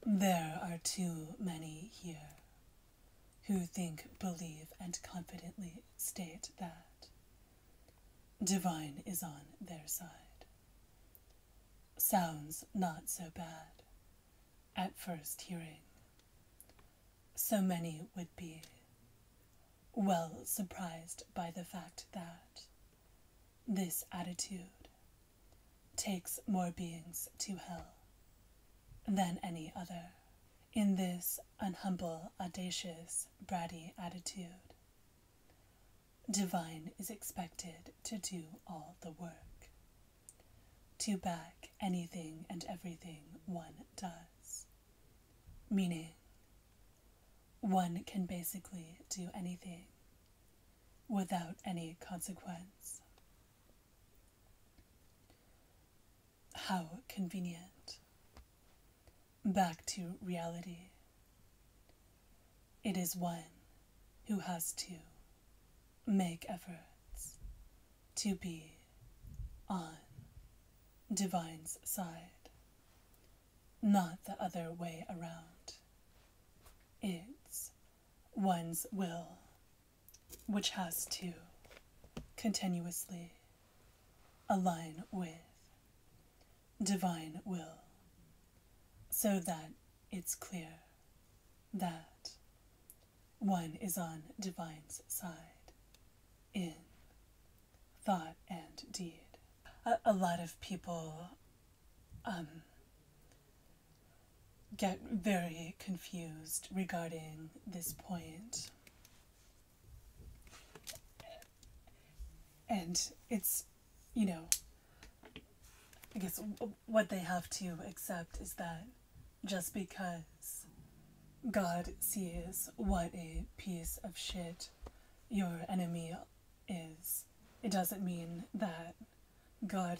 There are too many here who think, believe, and confidently state that divine is on their side. Sounds not so bad at first hearing. So many would be well surprised by the fact that this attitude takes more beings to hell than any other. In this unhumble, audacious, bratty attitude, divine is expected to do all the work, to back anything and everything one does. Meaning, one can basically do anything without any consequence. How convenient. Back to reality. It is one who has to make efforts to be on divine's side, not the other way around. It's one's will which has to continuously align with divine will, so that it's clear that one is on divine's side in thought and deed. A lot of people get very confused regarding this point. And it's, I guess what they have to accept is that just because God sees what a piece of shit your enemy is, it doesn't mean that God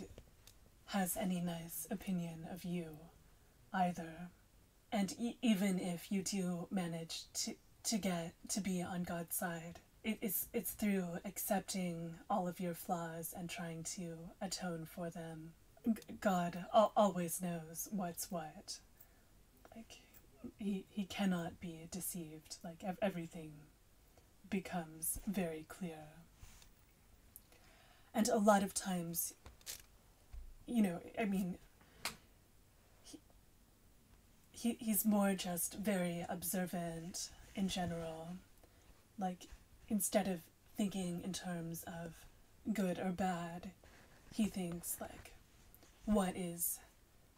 has any nice opinion of you either. And even if you do manage to get to be on God's side, it's through accepting all of your flaws and trying to atone for them. God always knows what's what. Like, he cannot be deceived. Like, everything becomes very clear. And a lot of times, he's more just very observant in general. Like, instead of thinking in terms of good or bad, he thinks, like, what is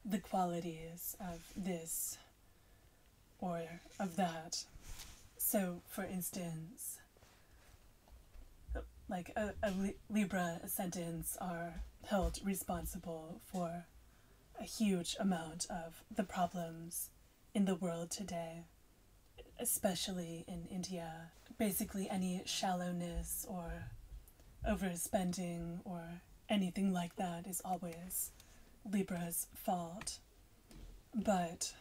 the qualities of this or of that. So, for instance, like a Libra ascendants are held responsible for a huge amount of the problems in the world today, especially in India. Basically any shallowness or overspending or anything like that is always Libra's fault. But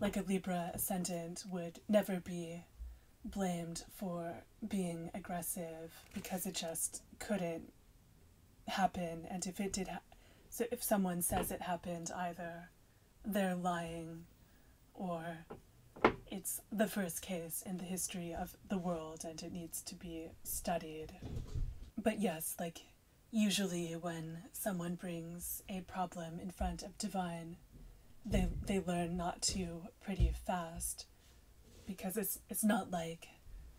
like a Libra ascendant would never be blamed for being aggressive because it just couldn't happen. And if it did so if someone says it happened, either they're lying or it's the first case in the history of the world and it needs to be studied. But yes, like, usually when someone brings a problem in front of divine, they learn not to pretty fast, because it's not like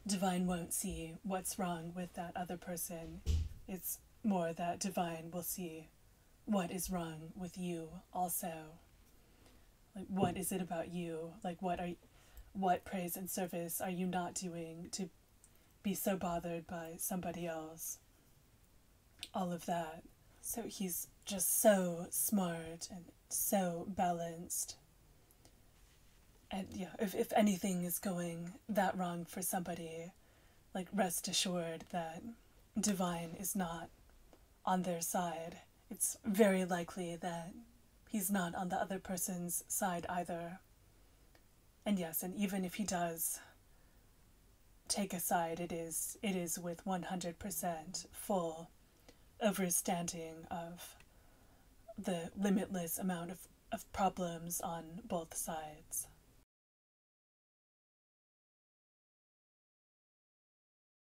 divine won't see what's wrong with that other person. It's more that divine will see what is wrong with you also. Like, what is it about you? Like, what praise and service are you not doing to be so bothered by somebody else? All of that. So he's just so smart and so balanced. And yeah, if anything is going that wrong for somebody, like, rest assured that divine is not on their side. It's very likely that he's not on the other person's side either. And yes, and even if he does take a side, it is with 100% full overstanding of the limitless amount of problems on both sides.